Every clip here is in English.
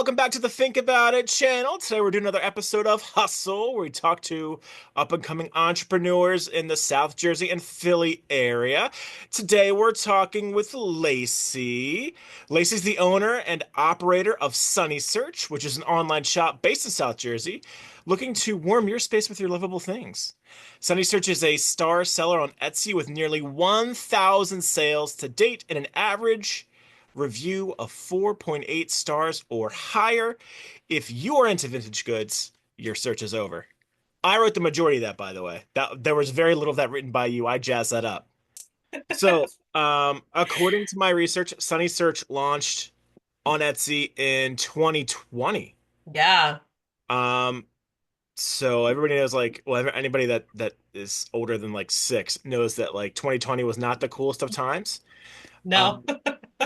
welcome back to the Think About It channel. Today we're doing another episode of Hustle, where we talk to up-and-coming entrepreneurs in the South Jersey and Philly area. Today we're talking with Lacy. Lacy's the owner and operator of Sunny Search, which is an online shop based in South Jersey, looking to warm your space with your livable things. Sunny Search is a star seller on Etsy with nearly 1,000 sales to date and an average review of 4.8 stars or higher. If you are into vintage goods, your search is over. I wrote the majority of that, by the way. That there was very little of that written by you. I jazzed that up. So, according to my research, Sunny Search launched on Etsy in 2020. Yeah. Um, so everybody knows, like, well, anybody that is older than like six knows that like 2020 was not the coolest of times. No. Um,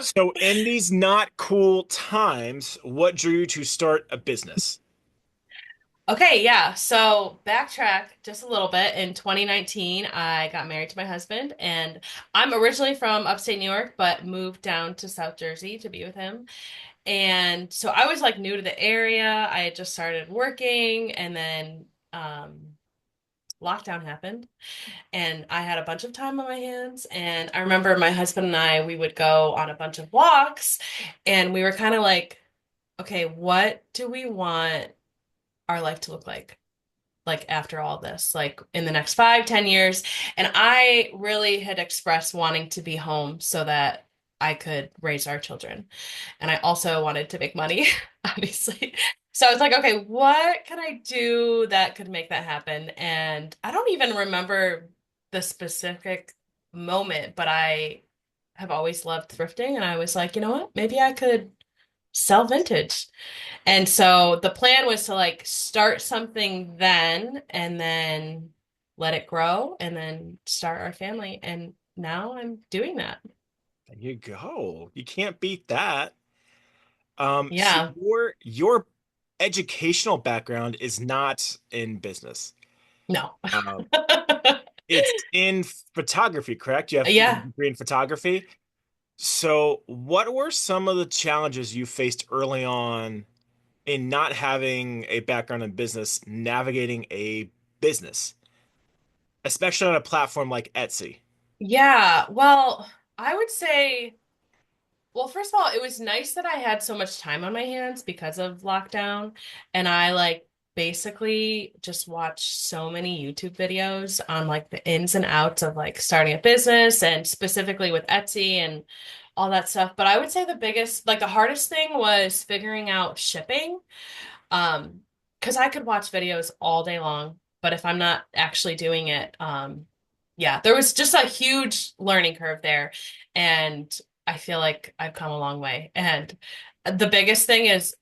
So, in these not cool times, what drew you to start a business? Okay, yeah. So backtrack just a little bit. In 2019, I got married to my husband, and I'm originally from upstate New York, but moved down to South Jersey to be with him. And so I was like new to the area. I had just started working, and then lockdown happened, and I had a bunch of time on my hands. And I remember my husband and I, we would go on a bunch of walks, and we were kind of like, okay, what do we want our life to look like after all this, like in the next 5, 10 years? And I really had expressed wanting to be home so that I could raise our children. And I also wanted to make money, obviously. So I was like, okay, what can I do that could make that happen? And I don't even remember the specific moment, but I have always loved thrifting. And I was like, you know what? Maybe I could sell vintage. And so the plan was to like start something then and then let it grow and then start our family. And now I'm doing that. There you go. You can't beat that. So Yeah. your educational background is not in business. No. Um, it's in photography, correct? You have a Yeah. degree in photography. So, what were some of the challenges you faced early on in not having a background in business, navigating a business, especially on a platform like Etsy? Yeah. Well, I would say, well, first of all, it was nice that I had so much time on my hands because of lockdown. And I like basically just watched so many YouTube videos on like the ins and outs of like starting a business and specifically with Etsy and all that stuff. But I would say the biggest, like the hardest thing was figuring out shipping. Um, because I could watch videos all day long, but if I'm not actually doing it, yeah, there was just a huge learning curve there. And I feel like I've come a long way. And the biggest thing is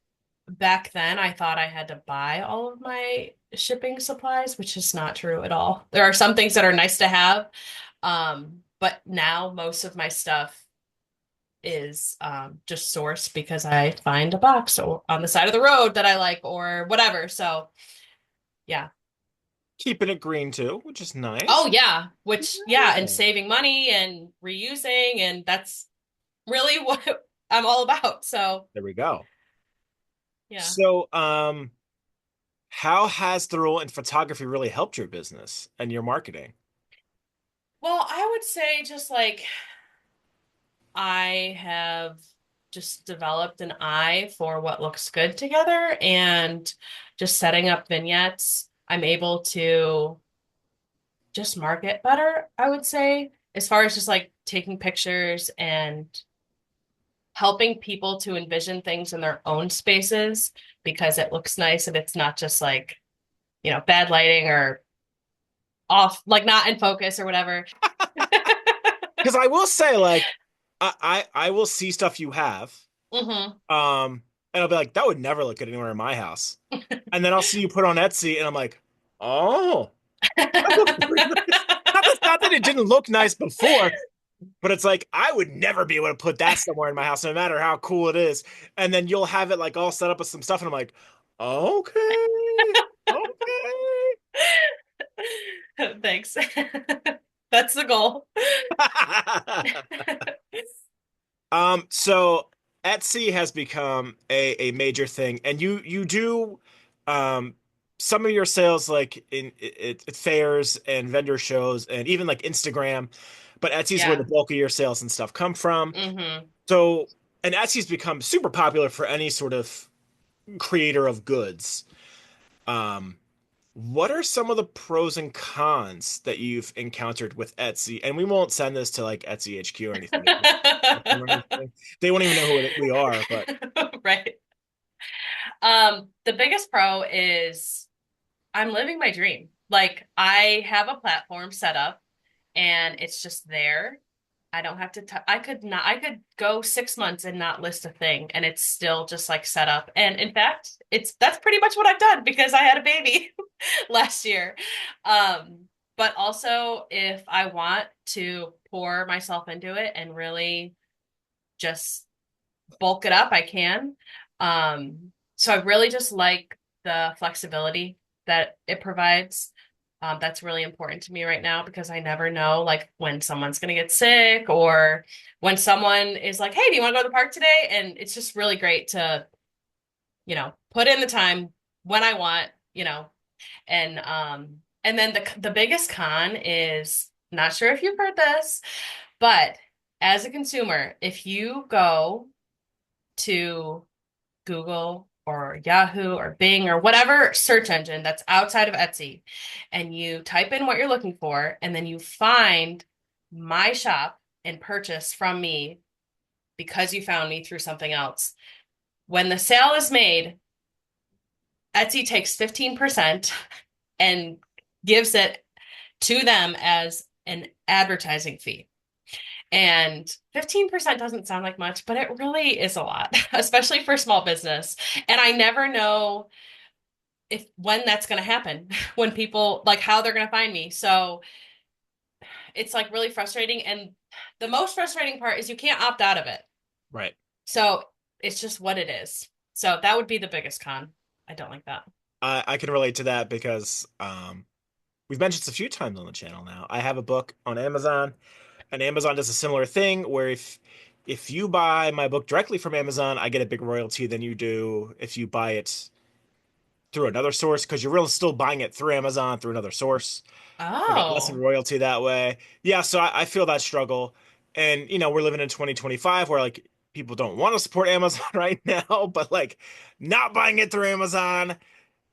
back then I thought I had to buy all of my shipping supplies, which is not true at all. There are some things that are nice to have. But now most of my stuff is just sourced because I find a box or on the side of the road that I like or whatever. So yeah. Keeping it green too, which is Oh nice. yeah, which yeah, and Yeah. saving money and reusing, and that's really what I'm all about. So There we go. yeah. So, how has the role in photography really helped your business and your marketing? Well, I would say just like I have just developed an eye for what looks good together and just setting up vignettes. I'm able to just market better, I would say, as far as just like taking pictures and helping people to envision things in their own spaces because it looks nice and it's not just like, bad lighting or off, like not in focus or whatever. Because I will say, like, I will see stuff you have, Hmm. and I'll be like, that would never look good anywhere in my house. And then I'll see you put on Etsy, and I'm like, oh, that looks pretty nice. Not that it didn't look nice before, but it's like I would never be able to put that somewhere in my house, no matter how cool it is. And then you'll have it like all set up with some stuff, and I'm like, okay, okay. Thanks. That's the goal. So Etsy has become a major thing, and you do um, some of your sales like in fairs and vendor shows, and even like Instagram. But Etsy's where the Yeah. bulk of your sales and stuff come from. Hmm. So, and Etsy's become super popular for any sort of creator of goods. Um, what are some of the pros and cons that you've encountered with Etsy? And we won't send this to like Etsy HQ or anything. Or anything. They won't even know who we are, but Right. The biggest pro is I'm living my dream. Like I have a platform set up and it's just there. I don't have to I could not I could go 6 months and not list a thing and it's still just like set up. And in fact, that's pretty much what I've done because I had a baby last year. But also if I want to pour myself into it and really just bulk it up, I can. So I really just like the flexibility that it provides. That's really important to me right now because I never know like when someone's gonna get sick or when someone is like, "Hey, do you want to go to the park today?" And it's just really great to, put in the time when I want, and then the biggest con is not sure if you've heard this, but as a consumer, if you go to Google or Yahoo or Bing or whatever search engine that's outside of Etsy, and you type in what you're looking for, and then you find my shop and purchase from me because you found me through something else. When the sale is made, Etsy takes 15% and gives it to them as an advertising fee. And 15% doesn't sound like much, but it really is a lot, especially for small business. And I never know if when that's going to happen, when people like how they're going to find me. So it's like really frustrating. And the most frustrating part is you can't opt out of it. right. So it's just what it is. So that would be the biggest con. I don't like that. I can relate to that because we've mentioned this a few times on the channel now. I have a book on Amazon, and Amazon does a similar thing where if you buy my book directly from Amazon, I get a big royalty than you do if you buy it through another source because you're really still buying it through Amazon through another source. I get less of a Oh, royalty that way. Yeah, so I feel that struggle. And we're living in 2025 where like people don't want to support Amazon right now, but like not buying it through Amazon.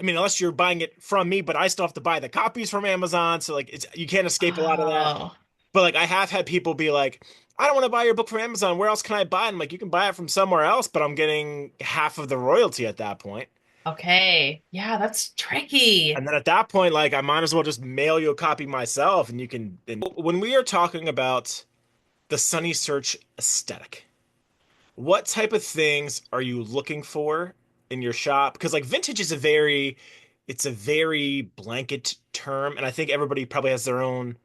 I mean, unless you're buying it from me, but I still have to buy the copies from Amazon, so like you can't escape a lot of that. oh, But like I have had people be like, I don't want to buy your book from Amazon. Where else can I buy it? I'm like, you can buy it from somewhere else, but I'm getting half of the royalty at that point. okay. Yeah, that's tricky. And then at that point, like I might as well just mail you a copy myself, and you can. And when we are talking about the Sunny Search aesthetic, what type of things are you looking for in your shop? Because like vintage is it's a very blanket term, and I think everybody probably has their own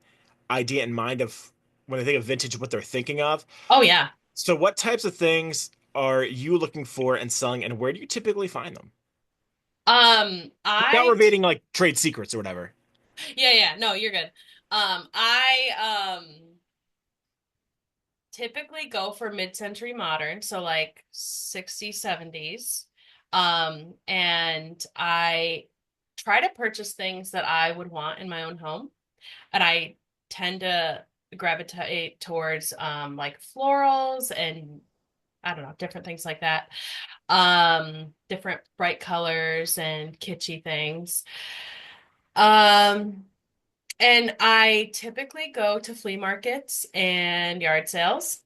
idea in mind of when they think of vintage, what they're thinking of. Oh, yeah. So, what types of things are you looking for and selling, and where do you typically find them? Without I revealing like trade secrets or whatever. yeah, yeah, no, you're good. I typically go for mid-century modern, so like 60s, 70s. And I try to purchase things that I would want in my own home. And I tend to gravitate towards like florals and I don't know, different things like that. Different bright colors and kitschy things. Um, and I typically go to flea markets and yard sales.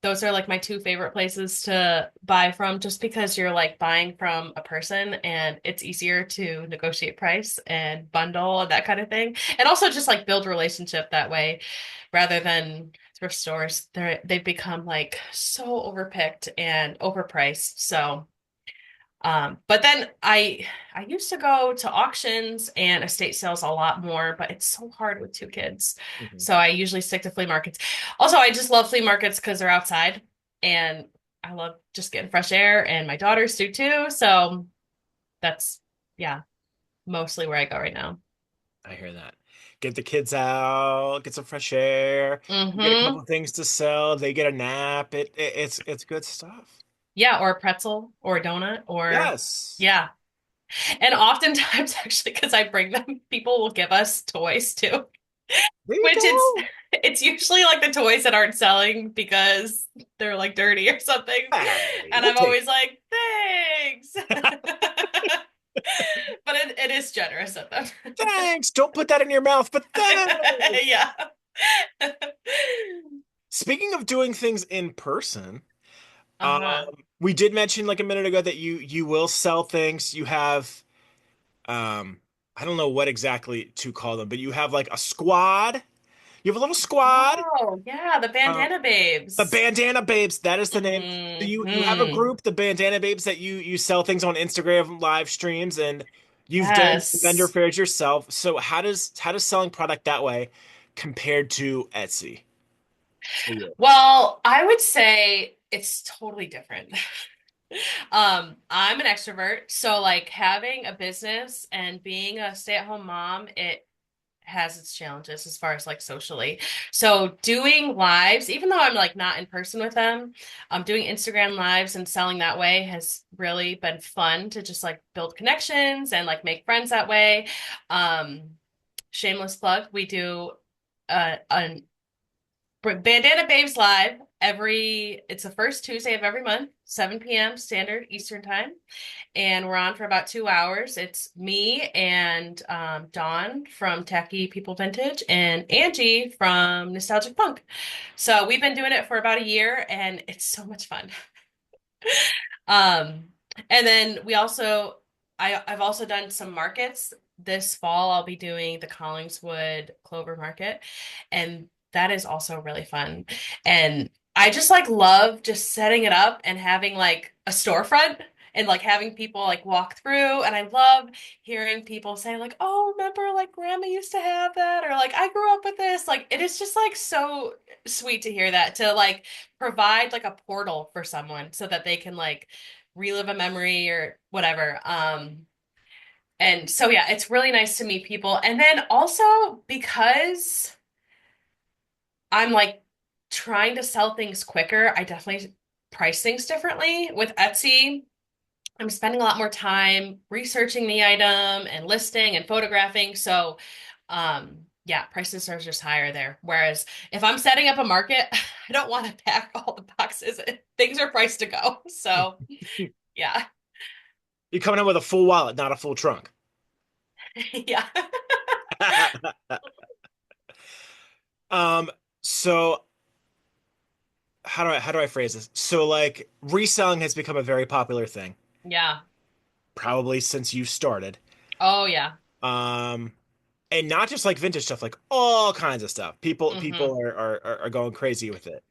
Those are like my two favorite places to buy from just because you're like buying from a person and it's easier to negotiate price and bundle and that kind of thing. And also just like build relationship that way rather than thrift stores. They've become like so overpicked and overpriced. So but then I used to go to auctions and estate sales a lot more, but it's so hard with two kids. Mhm. So I usually stick to flea markets. Also, I just love flea markets because they're outside and I love just getting fresh air and my daughters do too. So that's yeah, mostly where I go right now. I hear that. Get the kids out, get some fresh air. You get a couple Mm-hmm. of things to sell. They get a nap. It's good stuff. Yeah, or a pretzel or a donut or Yes. yeah. And oftentimes actually because I bring them, people will give us toys too, There you which go. it's usually like the toys that aren't selling because they're like dirty or something. Hey, And we'll I'm take always like, thanks. But it is generous of them. thanks. Don't put that in your mouth, but thanks. Yeah. Speaking of doing things in person, um, Uh-huh. we did mention like a minute ago that you will sell things. You have I don't know what exactly to call them, but you have like a squad. You have a little squad. Oh, yeah, the Um, bandana the babes. Bandana Babes, that is the name. So you have a Hmm. group, the Bandana Babes, that you sell things on Instagram live streams, and you've done some vendor Yes. fairs yourself. So how does selling product that way compared to Etsy for you? Well, I would say it's totally different. I'm an extrovert, so like having a business and being a stay-at-home mom, it has its challenges as far as like socially. So doing lives, even though I'm like not in person with them, doing Instagram lives and selling that way has really been fun to just like build connections and like make friends that way. Um, Shameless plug, we do an Bandana Babes Live it's the first Tuesday of every month, 7 p.m. Standard Eastern Time. And we're on for about 2 hours. It's me and Dawn from Tacky People Vintage and Angie from Nostalgic Punk. So we've been doing it for about a year and it's so much fun. Um, and then I've also done some markets. This fall, I'll be doing the Collingswood Clover Market, and that is also really fun. And I just like love just setting it up and having like a storefront and like having people like walk through. And I love hearing people say like, "Oh, remember like grandma used to have that," or like, "I grew up with this." Like it is just like so sweet to hear that to like provide like a portal for someone so that they can like relive a memory or whatever. And so yeah, it's really nice to meet people. And then also because I'm like trying to sell things quicker, I definitely price things differently. With Etsy, I'm spending a lot more time researching the item and listing and photographing. So yeah, prices are just higher there. Whereas if I'm setting up a market, I don't want to pack all the boxes. Things are priced to go. So yeah. You're coming in with a full wallet, not a full trunk. Yeah. Um, so how do I phrase this? So like reselling has become a very popular thing, Yeah. probably since you started. Oh yeah. Um, and not just like vintage stuff, like all kinds of stuff. People Mm-hmm. people are going crazy with it.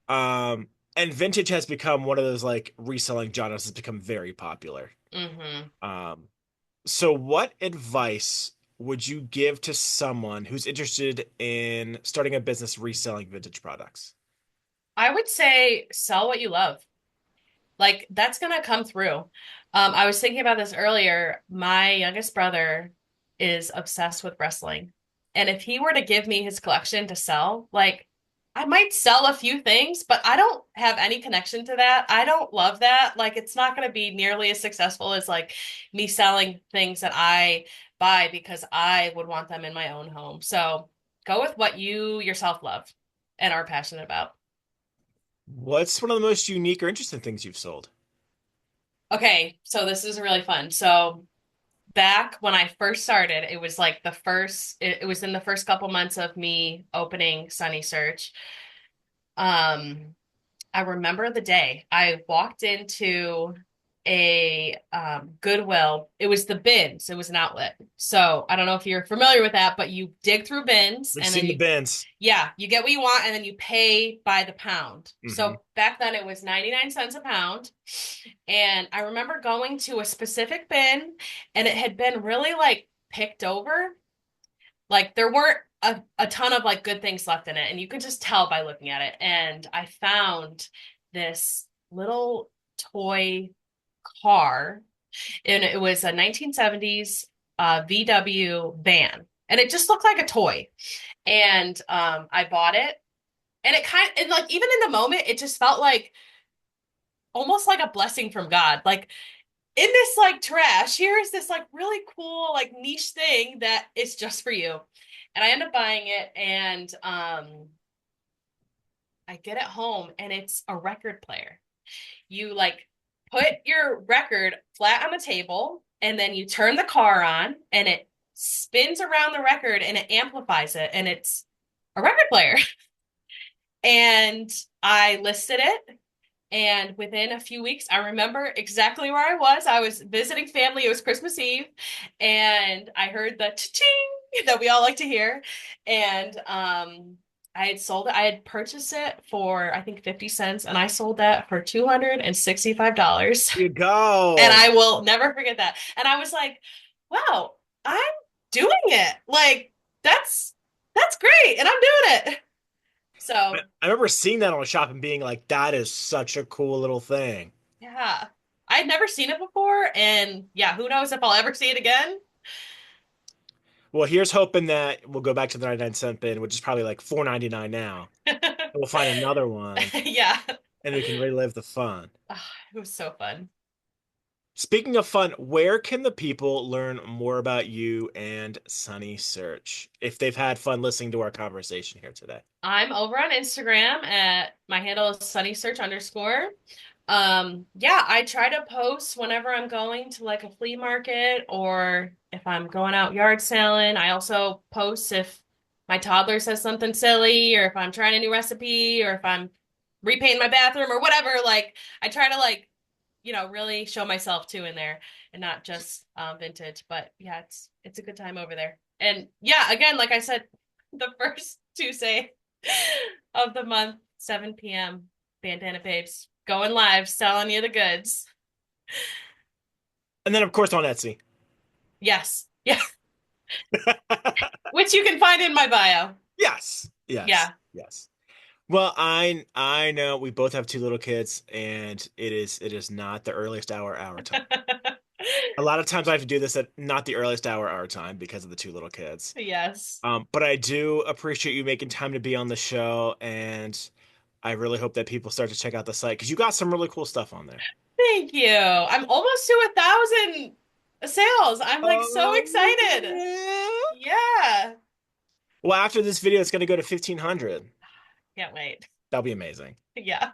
And vintage has become one of those like reselling genres has become very popular. Mm-hmm. Um, so what advice would you give to someone who's interested in starting a business reselling vintage products? I would say sell what you love. Like that's gonna come through. I was thinking about this earlier. My youngest brother is obsessed with wrestling. And if he were to give me his collection to sell, like I might sell a few things, but I don't have any connection to that. I don't love that. Like it's not gonna be nearly as successful as like me selling things that I buy because I would want them in my own home. So go with what you yourself love and are passionate about. What's one of the most unique or interesting things you've sold? Okay, so this is really fun. So back when I first started, it was like it was in the first couple months of me opening Sunny Search. Um, I remember the day I walked into a Goodwill. It was the bins. It was an outlet. So I don't know if you're familiar with that, but you dig through bins I've and then seen the bins. yeah, you get what you want and then you pay by the pound. Hmm. So back then it was 99 cents a pound. And I remember going to a specific bin and it had been really like picked over. Like there weren't a ton of like good things left in it. And you could just tell by looking at it. And I found this little toy car and it was a 1970s VW van. And it just looked like a toy. And I bought it. And it kind of, and like even in the moment, it just felt like almost like a blessing from God. Like in this like trash, here is this like really cool like niche thing that is just for you. And I end up buying it and I get it home and it's a record player. You like put your record flat on the table and then you turn the car on and it spins around the record and it amplifies it and it's a record player. And I listed it. And within a few weeks, I remember exactly where I was. I was visiting family. It was Christmas Eve. And I heard the ching that we all like to hear. And I had sold it. I had purchased it for, I think, 50 cents. And I sold that for $265. You And go. I will never forget that. And I was like, wow, I'm doing it. Like, that's that's great. And I'm doing it. I So I remember seeing that on a shop and being like, that is such a cool little thing. yeah. I'd never seen it before, and yeah, who knows if I'll ever see it again. Well, here's hoping that we'll go back to the 99-cent bin, which is probably like 4.99 now. And we'll find another one Yeah. and we can relive the fun. Ah, it was so fun. Speaking of fun, where can the people learn more about you and Sunny Search if they've had fun listening to our conversation here today? I'm over on Instagram at my handle is sunnysearch underscore. Yeah, I try to post whenever I'm going to like a flea market or if I'm going out yard selling. I also post if my toddler says something silly or if I'm trying a new recipe or if I'm repainting my bathroom or whatever. Like I try to like, really show myself too in there and not just vintage. But yeah, it's a good time over there. And yeah, again, like I said, the first Tuesday of the month, 7 p.m. Bandana Babes going live, selling you the goods. And then, of course, on Etsy. Yes. Yeah. Which you can find in my bio. Yes, yes, Yeah. yes. Well, I know we both have two little kids, and it is not the earliest hour our time. A lot of times I have to do this at not the earliest hour our time because of the two little kids. Yes. But I do appreciate you making time to be on the show, and I really hope that people start to check out the site because you got some really cool stuff on there. Thank you. I'm almost to 1,000 sales. I'm like so Oh, excited. yeah. Yeah. Well, after this video, it's going to go to 1,500. Can't wait. That'll be amazing. Yeah.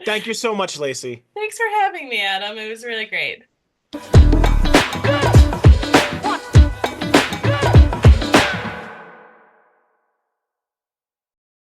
Thank you so much, Lacey. Thanks for having me, Adam. It was really great.